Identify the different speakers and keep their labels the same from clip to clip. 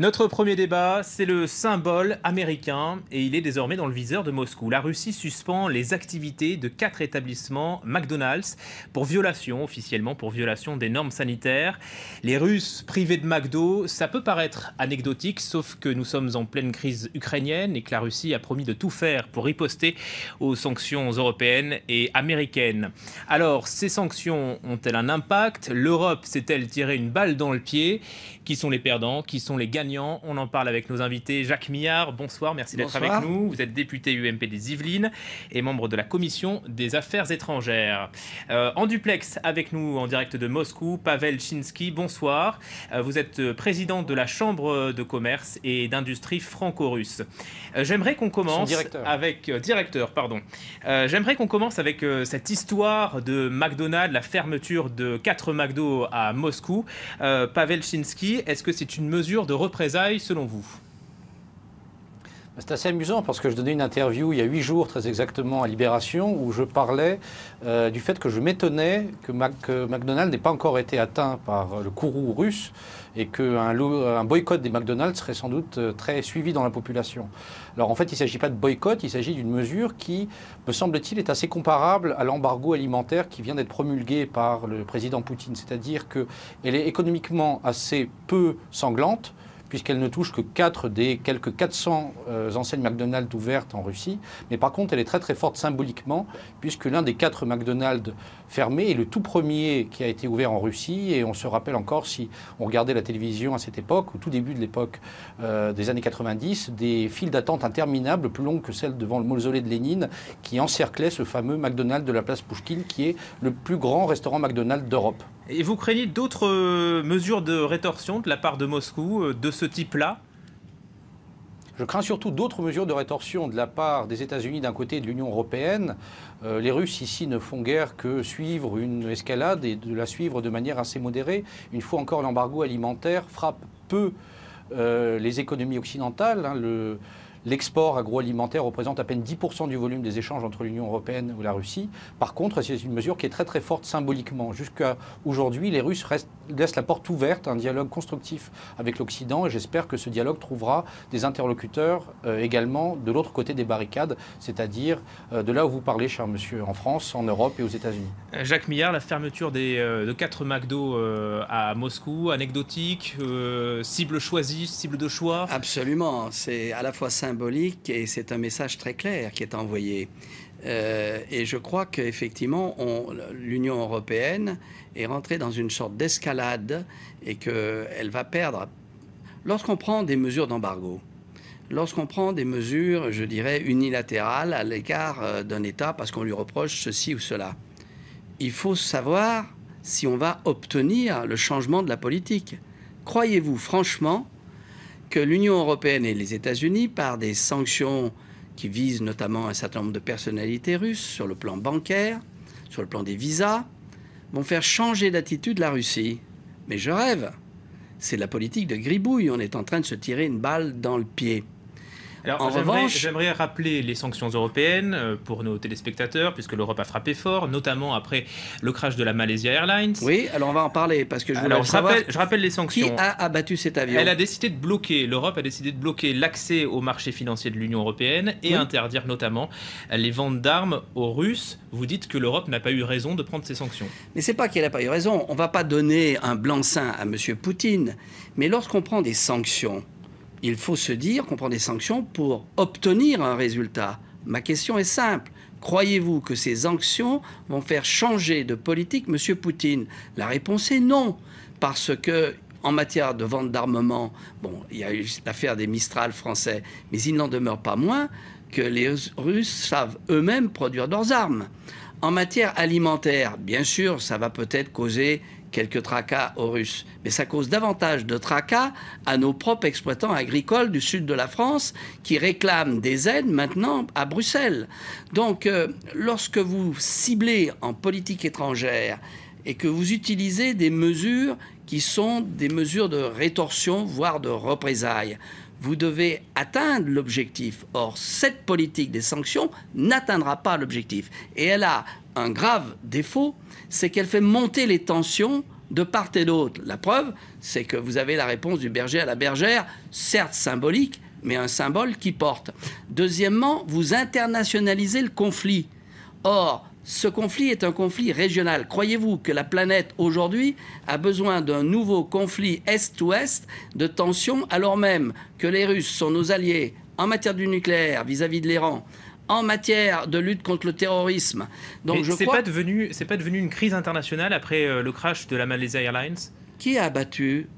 Speaker 1: Notre premier débat, c'est le symbole américain et il est désormais dans le viseur de Moscou. La Russie suspend les activités de 4 établissements McDonald's pour violation, officiellement pour violation des normes sanitaires. Les Russes privés de McDo, ça peut paraître anecdotique, sauf que nous sommes en pleine crise ukrainienne et que la Russie a promis de tout faire pour riposter aux sanctions européennes et américaines. Alors, ces sanctions ont-elles un impact? L'Europe s'est-elle tiré une balle dans le pied? Qui sont les perdants? Qui sont les gagnants? On en parle avec nos invités. Jacques Millard, bonsoir, merci d'être avec nous. Vous êtes député UMP des Yvelines et membre de la Commission des Affaires étrangères. En duplex avec nous, en direct de Moscou, Pavel Chinsky, bonsoir. Vous êtes président de la Chambre de commerce et d'industrie franco-russe. J'aimerais qu'on commence J'aimerais qu'on commence avec cette histoire de McDonald's, la fermeture de 4 McDo à Moscou. Pavel Chinsky, est-ce que c'est une mesure de représailles selon vous?
Speaker 2: C'est assez amusant parce que je donnais une interview il y a 8 jours très exactement à Libération où je parlais du fait que je m'étonnais que McDonald's n'ait pas encore été atteint par le courroux russe et qu'un boycott des McDonald's serait sans doute très suivi dans la population. Alors en fait il ne s'agit pas de boycott, il s'agit d'une mesure qui, me semble-t-il, est assez comparable à l'embargo alimentaire qui vient d'être promulgué par le président Poutine. C'est-à-dire qu'elle est économiquement assez peu sanglante, puisqu'elle ne touche que 4 des quelques 400 enseignes McDonald's ouvertes en Russie. Mais par contre, elle est très très forte symboliquement, puisque l'un des 4 McDonald's fermés est le tout premier qui a été ouvert en Russie. Et on se rappelle encore, si on regardait la télévision à cette époque, au tout début de l'époque des années 90, des files d'attente interminables, plus longues que celles devant le mausolée de Lénine, qui encerclaient ce fameux McDonald's de la place Pouchkine, qui est le plus grand restaurant McDonald's d'Europe.
Speaker 1: Et vous craignez d'autres mesures de rétorsion de la part de Moscou, de ce type-là?
Speaker 2: Je crains surtout d'autres mesures de rétorsion de la part des États-Unis d'un côté et de l'Union européenne. Les Russes ici ne font guère que suivre une escalade et de la suivre de manière assez modérée. Une fois encore, l'embargo alimentaire frappe peu les économies occidentales. L'export agroalimentaire représente à peine 10% du volume des échanges entre l'Union européenne et la Russie. Par contre, c'est une mesure qui est très très forte symboliquement. Jusqu'à aujourd'hui, les Russes laissent la porte ouverte à un dialogue constructif avec l'Occident et j'espère que ce dialogue trouvera des interlocuteurs également de l'autre côté des barricades, c'est-à-dire de là où vous parlez, cher monsieur, en France, en Europe et aux États-Unis.
Speaker 1: Jacques Millard, la fermeture de 4 McDo à Moscou, anecdotique, cible choisie, cible de choix?
Speaker 3: Absolument, c'est à la fois symbolique et c'est un message très clair qui est envoyé. Et je crois qu'effectivement, l'Union européenne est rentrée dans une sorte d'escalade et qu'elle va perdre. Lorsqu'on prend des mesures d'embargo, lorsqu'on prend des mesures, je dirais, unilatérales à l'égard d'un État parce qu'on lui reproche ceci ou cela, il faut savoir si on va obtenir le changement de la politique. Croyez-vous franchement que l'Union européenne et les États-Unis, par des sanctions qui visent notamment un certain nombre de personnalités russes sur le plan bancaire, sur le plan des visas, vont faire changer d'attitude la Russie? Mais je rêve. C'est la politique de gribouille. On est en train de se tirer une balle dans le pied.
Speaker 1: Alors, j'aimerais rappeler les sanctions européennes pour nos téléspectateurs, puisque l'Europe a frappé fort, notamment après le crash de la Malaysia Airlines.
Speaker 3: Oui, alors on va en parler, parce que
Speaker 1: je rappelle les sanctions.
Speaker 3: Qui a abattu cet avion?
Speaker 1: L'Europe a décidé de bloquer l'accès au marché financier de l'Union européenne et interdire notamment les ventes d'armes aux Russes. Vous dites que l'Europe n'a pas eu raison de prendre ces sanctions.
Speaker 3: Mais c'est pas qu'elle n'a pas eu raison. On ne va pas donner un blanc-seing à M. Poutine. Mais lorsqu'on prend des sanctions, il faut se dire qu'on prend des sanctions pour obtenir un résultat. Ma question est simple. Croyez-vous que ces sanctions vont faire changer de politique M. Poutine? La réponse est non. Parce que, en matière de vente d'armement, bon, il y a eu l'affaire des Mistral français, mais il n'en demeure pas moins que les Russes savent eux-mêmes produire leurs armes. En matière alimentaire, bien sûr, ça va peut-être causer quelques tracas aux Russes, mais ça cause davantage de tracas à nos propres exploitants agricoles du sud de la France qui réclament des aides maintenant à Bruxelles. Donc, lorsque vous ciblez en politique étrangère et que vous utilisez des mesures qui sont des mesures de rétorsion, voire de représailles, vous devez atteindre l'objectif. Or, cette politique des sanctions n'atteindra pas l'objectif. Et elle a un grave défaut, c'est qu'elle fait monter les tensions de part et d'autre. La preuve, c'est que vous avez la réponse du berger à la bergère, certes symbolique, mais un symbole qui porte. Deuxièmement, vous internationalisez le conflit. Or, ce conflit est un conflit régional. Croyez-vous que la planète, aujourd'hui, a besoin d'un nouveau conflit Est-Ouest de tensions, alors même que les Russes sont nos alliés en matière du nucléaire vis-à-vis de l'Iran, en matière de lutte contre le terrorisme.
Speaker 1: Donc, c'est pas devenu une crise internationale après le crash de la Malaysia Airlines?
Speaker 3: Qui a abattu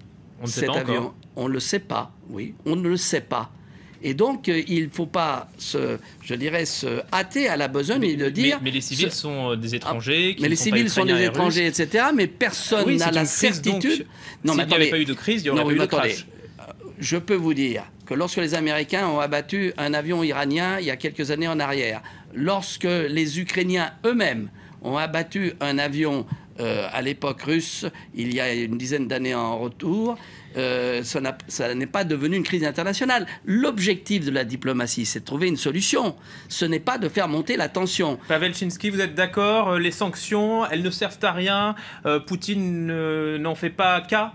Speaker 3: cet avion? On ne le sait pas, oui, on ne le sait pas. Et donc, il ne faut pas se hâter à la besogne de dire...
Speaker 1: Mais les civils sont des étrangers.
Speaker 3: Mais les civils sont des étrangers, etc. Mais personne n'a la certitude...
Speaker 1: S'il n'y avait pas eu de crise, il n'y aurait pas eu de crash.
Speaker 3: Je peux vous dire que lorsque les Américains ont abattu un avion iranien il y a quelques années en arrière, lorsque les Ukrainiens eux-mêmes ont abattu un avion à l'époque russe, il y a une dizaine d'années en retour, ça n'est pas devenu une crise internationale. L'objectif de la diplomatie, c'est de trouver une solution. Ce n'est pas de faire monter la tension.
Speaker 1: Pavel Chinsky, vous êtes d'accord? Les sanctions, elles ne servent à rien. Poutine n'en fait pas cas?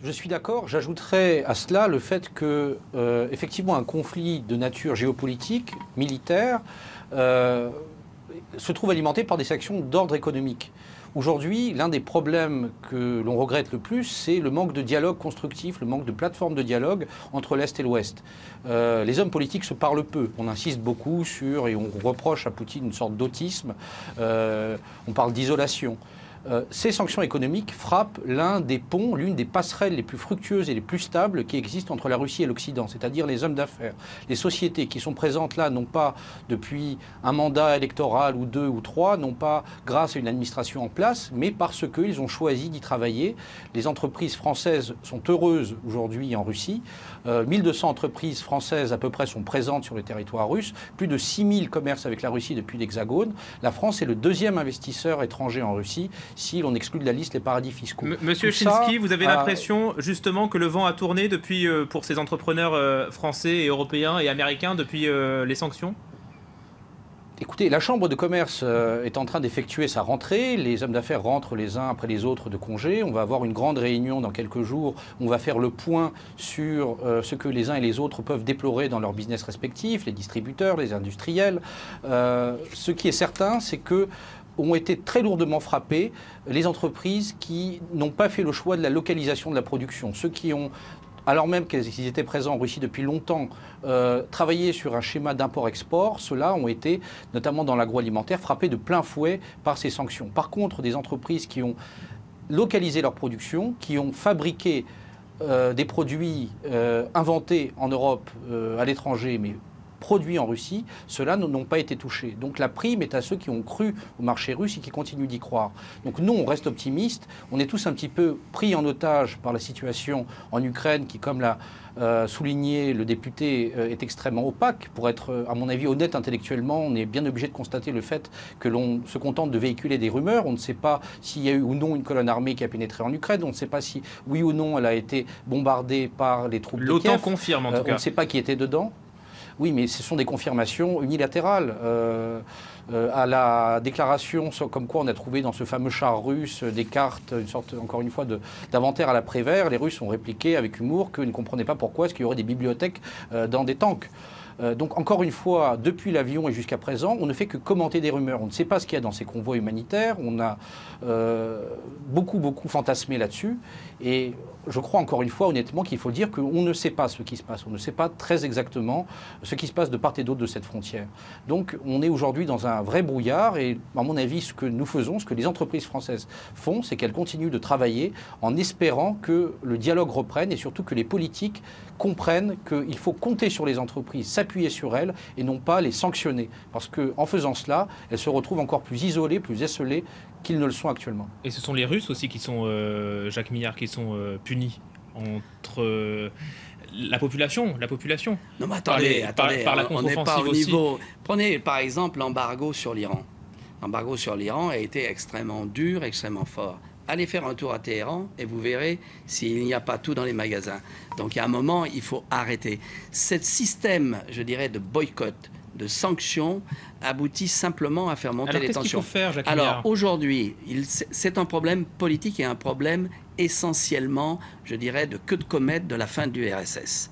Speaker 2: Je suis d'accord. J'ajouterais à cela le fait que, effectivement, un conflit de nature géopolitique, militaire, se trouve alimenté par des sanctions d'ordre économique. Aujourd'hui, l'un des problèmes que l'on regrette le plus, c'est le manque de dialogue constructif, le manque de plateforme de dialogue entre l'Est et l'Ouest. Les hommes politiques se parlent peu. On insiste beaucoup sur, et on reproche à Poutine une sorte d'autisme, on parle d'isolation. Ces sanctions économiques frappent l'un des ponts, l'une des passerelles les plus fructueuses et les plus stables qui existent entre la Russie et l'Occident, c'est-à-dire les hommes d'affaires. Les sociétés qui sont présentes là, non pas depuis un mandat électoral ou 2 ou 3, non pas grâce à une administration en place, mais parce qu'ils ont choisi d'y travailler. Les entreprises françaises sont heureuses aujourd'hui en Russie. 1200 entreprises françaises à peu près sont présentes sur le territoire russe. Plus de 6000 commerces avec la Russie depuis l'Hexagone. La France est le deuxième investisseur étranger en Russie, si l'on exclut de la liste les paradis fiscaux.
Speaker 1: Monsieur Chinsky, vous avez l'impression justement que le vent a tourné depuis, pour ces entrepreneurs français et européens et américains depuis les sanctions?
Speaker 2: Écoutez, la Chambre de commerce est en train d'effectuer sa rentrée. Les hommes d'affaires rentrent les uns après les autres de congé. On va avoir une grande réunion dans quelques jours. On va faire le point sur ce que les uns et les autres peuvent déplorer dans leurs business respectifs, les distributeurs, les industriels. Ce qui est certain, c'est que ont été très lourdement frappées les entreprises qui n'ont pas fait le choix de la localisation de la production. Ceux qui ont, alors même qu'ils étaient présents en Russie depuis longtemps, travaillé sur un schéma d'import-export, ceux-là ont été, notamment dans l'agroalimentaire, frappés de plein fouet par ces sanctions. Par contre, des entreprises qui ont localisé leur production, qui ont fabriqué des produits inventés en Europe, à l'étranger, mais produits en Russie, ceux-là n'ont pas été touchés. Donc la prime est à ceux qui ont cru au marché russe et qui continuent d'y croire. Donc nous, on reste optimistes. On est tous un petit peu pris en otage par la situation en Ukraine qui, comme l'a souligné le député, est extrêmement opaque. Pour être, à mon avis, honnête intellectuellement, on est bien obligé de constater le fait que l'on se contente de véhiculer des rumeurs. On ne sait pas s'il y a eu ou non une colonne armée qui a pénétré en Ukraine. On ne sait pas si, oui ou non, elle a été bombardée par les troupes de Kiev.
Speaker 1: L'OTAN confirme, en tout cas.
Speaker 2: On ne sait pas qui était dedans. Oui, mais ce sont des confirmations unilatérales. À la déclaration comme quoi on a trouvé dans ce fameux char russe des cartes, une sorte, encore une fois, d'inventaire à la Prévert, les Russes ont répliqué avec humour qu'ils ne comprenaient pas pourquoi est-ce qu'il y aurait des bibliothèques dans des tanks. Donc encore une fois, depuis l'avion et jusqu'à présent, on ne fait que commenter des rumeurs. On ne sait pas ce qu'il y a dans ces convois humanitaires. On a beaucoup fantasmé là-dessus. Et je crois encore une fois, honnêtement, qu'il faut dire qu'on ne sait pas ce qui se passe. On ne sait pas très exactement ce qui se passe de part et d'autre de cette frontière. Donc on est aujourd'hui dans un vrai brouillard. Et à mon avis, ce que nous faisons, ce que les entreprises françaises font, c'est qu'elles continuent de travailler en espérant que le dialogue reprenne et surtout que les politiques comprennent qu'il faut compter sur les entreprises, s'appuyer sur elles et non pas les sanctionner. Parce qu'en faisant cela, elles se retrouvent encore plus isolées, plus esselées qu'ils ne le sont actuellement.
Speaker 1: Et ce sont les Russes aussi qui sont, Jacques Millard, qui sont punis entre la population.
Speaker 3: Non mais attendez,
Speaker 1: par la
Speaker 3: on n'est pas au
Speaker 1: aussi.
Speaker 3: niveau... Prenez par exemple l'embargo sur l'Iran. L'embargo sur l'Iran a été extrêmement dur, extrêmement fort. Allez faire un tour à Téhéran et vous verrez s'il n'y a pas tout dans les magasins. Donc il y a un moment, il faut arrêter. Ce système, je dirais, de boycott de sanctions aboutit simplement à faire monter les tensions.
Speaker 1: Qu'est-ce qu'il faut faire, Jacques
Speaker 3: Alors
Speaker 1: Millard ?
Speaker 3: aujourd'hui, c'est un problème politique et un problème essentiellement, je dirais, de queue de comète de la fin du RSS.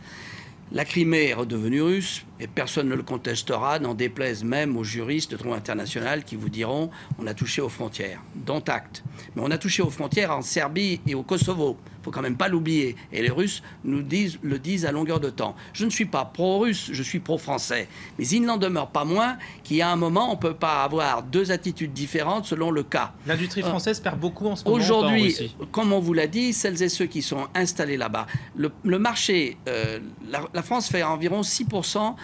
Speaker 3: La Crimée est redevenue russe et personne ne le contestera, n'en déplaise même aux juristes de droit international qui vous diront on a touché aux frontières, dont acte. Mais on a touché aux frontières en Serbie et au Kosovo. Il ne faut quand même pas l'oublier. Et les Russes le disent à longueur de temps. Je ne suis pas pro-russe, je suis pro-français. Mais il n'en demeure pas moins qu'il y a un moment, on ne peut pas avoir deux attitudes différentes selon le cas.
Speaker 1: L'industrie française perd beaucoup en ce moment.
Speaker 3: Aujourd'hui, comme on vous l'a dit, celles et ceux qui sont installés là-bas, le marché, la France fait environ 6%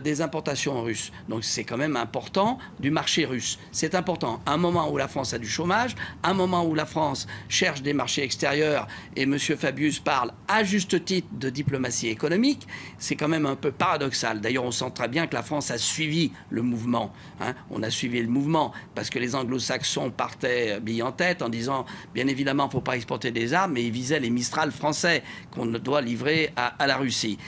Speaker 3: des importations russes. Donc c'est quand même important du marché russe. C'est important. À un moment où la France a du chômage, à un moment où la France cherche des marchés extérieurs, et M. Fabius parle à juste titre de diplomatie économique, c'est quand même un peu paradoxal. D'ailleurs, on sent très bien que la France a suivi le mouvement. On a suivi le mouvement parce que les anglo-saxons partaient bille en tête en disant, bien évidemment, il ne faut pas exporter des armes, mais ils visaient les Mistral français qu'on doit livrer à la Russie.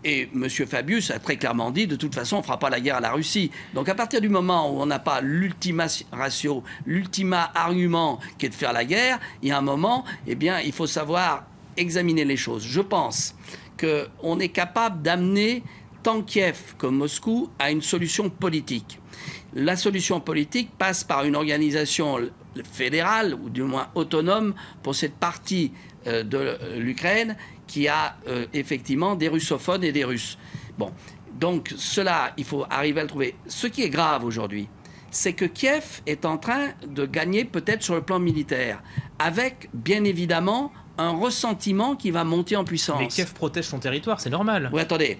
Speaker 3: Et M. Fabius a très clairement dit, de toute façon, on ne fera pas la guerre à la Russie. Donc à partir du moment où on n'a pas l'ultima ratio, l'ultima argument qui est de faire la guerre, il y a un moment, eh bien, il faut savoir examiner les choses. Je pense qu'on est capable d'amener tant Kiev que Moscou à une solution politique. La solution politique passe par une organisation fédérale, ou du moins autonome, pour cette partie de l'Ukraine qui a effectivement des russophones et des Russes. Bon, donc cela, il faut arriver à le trouver. Ce qui est grave aujourd'hui, c'est que Kiev est en train de gagner peut-être sur le plan militaire, avec bien évidemment un ressentiment qui va monter en puissance.
Speaker 1: Mais Kiev protège son territoire, c'est normal.
Speaker 3: Oui, attendez,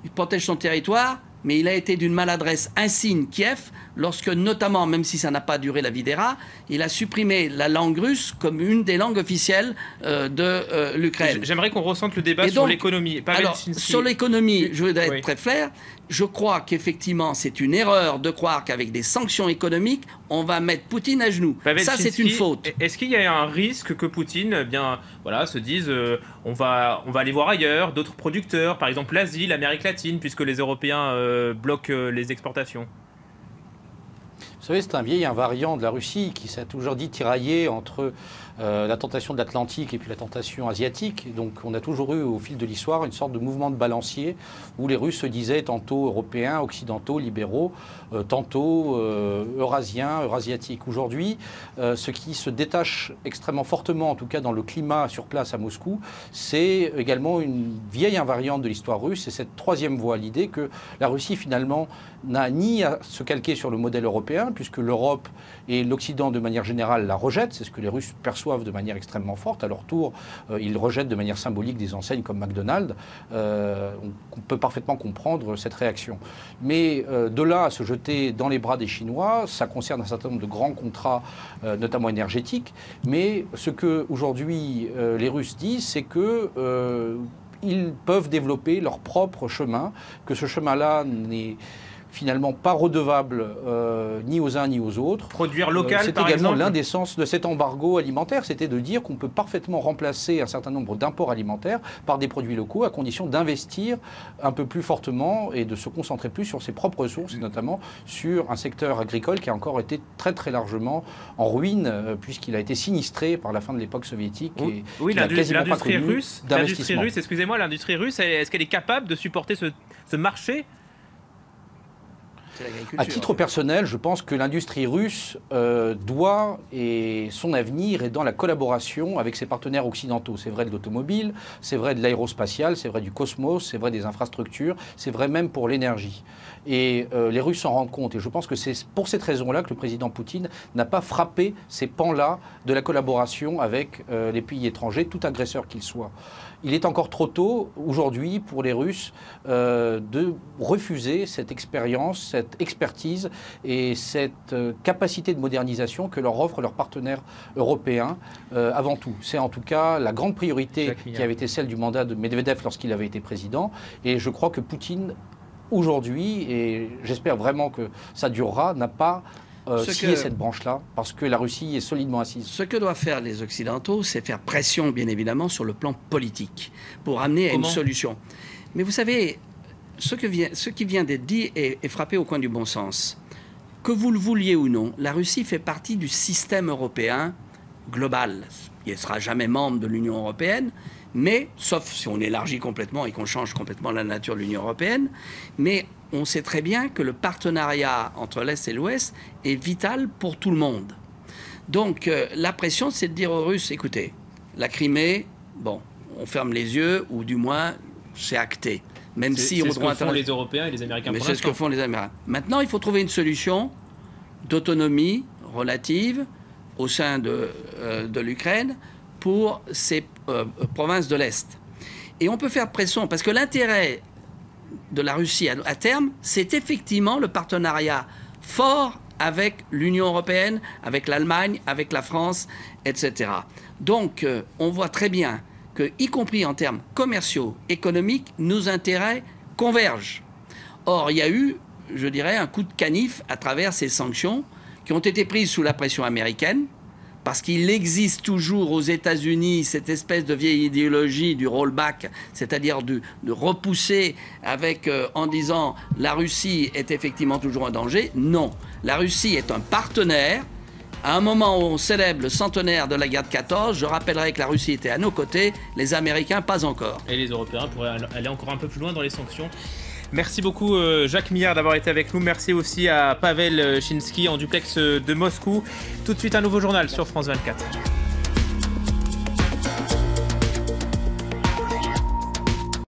Speaker 3: il protège son territoire, mais il a été d'une maladresse insigne, Kiev, lorsque notamment, même si ça n'a pas duré la vie des rats, il a supprimé la langue russe comme une des langues officielles de l'Ukraine.
Speaker 1: J'aimerais qu'on ressente le débat sur l'économie.
Speaker 3: Alors, sur l'économie, je voudrais être très clair. Je crois qu'effectivement, c'est une erreur de croire qu'avec des sanctions économiques, on va mettre Poutine à genoux. Ça, c'est une faute.
Speaker 1: Est-ce qu'il y a un risque que Poutine se dise on va aller voir ailleurs, d'autres producteurs, par exemple l'Asie, l'Amérique latine, puisque les Européens bloquent les exportations ?
Speaker 2: Vous savez, c'est un vieil invariant de la Russie qui s'est toujours dit tiraillé entre la tentation de l'Atlantique et puis la tentation asiatique. Donc on a toujours eu au fil de l'histoire une sorte de mouvement de balancier où les Russes se disaient tantôt européens, occidentaux, libéraux, tantôt eurasiens, eurasiatiques. Aujourd'hui, ce qui se détache extrêmement fortement, en tout cas dans le climat sur place à Moscou, c'est également une vieille invariante de l'histoire russe, c'est cette troisième voie, l'idée que la Russie finalement n'a ni à se calquer sur le modèle européen, puisque l'Europe et l'Occident de manière générale la rejettent, c'est ce que les Russes perçoivent de manière extrêmement forte. À leur tour, ils rejettent de manière symbolique des enseignes comme McDonald's. On peut parfaitement comprendre cette réaction. Mais de là à se jeter dans les bras des Chinois, ça concerne un certain nombre de grands contrats, notamment énergétiques. Mais ce que aujourd'hui les Russes disent, c'est que ils peuvent développer leur propre chemin, que ce chemin-là n'est finalement pas redevable ni aux uns ni aux autres.
Speaker 1: Produire local,
Speaker 2: c'est
Speaker 1: par
Speaker 2: également
Speaker 1: exemple.
Speaker 2: l'un des sens de cet embargo alimentaire, c'était de dire qu'on peut parfaitement remplacer un certain nombre d'imports alimentaires par des produits locaux à condition d'investir un peu plus fortement et de se concentrer plus sur ses propres ressources, et notamment sur un secteur agricole qui a encore été très très largement en ruine puisqu'il a été sinistré par la fin de l'époque soviétique.
Speaker 1: Oui, l'industrie russe, excusez-moi, l'industrie russe, est-ce qu'elle est capable de supporter ce marché ?
Speaker 2: À titre personnel, je pense que l'industrie russe doit, et son avenir est dans la collaboration avec ses partenaires occidentaux. C'est vrai de l'automobile, c'est vrai de l'aérospatial, c'est vrai du cosmos, c'est vrai des infrastructures, c'est vrai même pour l'énergie. Et les Russes s'en rendent compte. Et je pense que c'est pour cette raison-là que le président Poutine n'a pas frappé ces pans-là de la collaboration avec les pays étrangers, tout agresseur qu'il soit. Il est encore trop tôt, aujourd'hui, pour les Russes, de refuser cette expérience, cette expertise et cette capacité de modernisation que leur offrent leurs partenaires européens avant tout. C'est en tout cas la grande priorité qui avait été celle du mandat de Medvedev lorsqu'il avait été président. Et je crois que Poutine, aujourd'hui, et j'espère vraiment que ça durera, n'a pas scier cette branche-là, parce que la Russie est solidement assise.
Speaker 3: Ce que doivent faire les Occidentaux, c'est faire pression, bien évidemment, sur le plan politique, pour amener à une solution. Mais vous savez, ce qui vient d'être dit est frappé au coin du bon sens. Que vous le vouliez ou non, la Russie fait partie du système européen global. Il ne sera jamais membre de l'Union européenne, mais, sauf si on élargit complètement et qu'on change complètement la nature de l'Union européenne, mais on sait très bien que le partenariat entre l'Est et l'Ouest est vital pour tout le monde. Donc la pression, c'est de dire aux Russes, écoutez, la Crimée, bon, on ferme les yeux, ou du moins, c'est acté. Même si
Speaker 1: c'est ce que font les Européens et les Américains.
Speaker 3: Mais c'est ce que font les Américains. Maintenant, il faut trouver une solution d'autonomie relative au sein de l'Ukraine pour ces provinces de l'Est. Et on peut faire pression, parce que l'intérêt de la Russie à terme, c'est effectivement le partenariat fort avec l'Union européenne, avec l'Allemagne, avec la France, etc. Donc, on voit très bien que, y compris en termes commerciaux, économiques, nos intérêts convergent. Or, il y a eu, je dirais, un coup de canif à travers ces sanctions qui ont été prises sous la pression américaine, parce qu'il existe toujours aux États-Unis cette espèce de vieille idéologie du rollback, c'est-à-dire de repousser en disant la Russie est effectivement toujours un danger. Non, la Russie est un partenaire. À un moment où on célèbre le centenaire de la guerre de 14, je rappellerai que la Russie était à nos côtés, les Américains pas encore.
Speaker 1: Et les Européens pourraient aller encore un peu plus loin dans les sanctions. Merci beaucoup Jacques Millard d'avoir été avec nous. Merci aussi à Pavel Chinsky en duplex de Moscou. Tout de suite un nouveau journal sur France 24.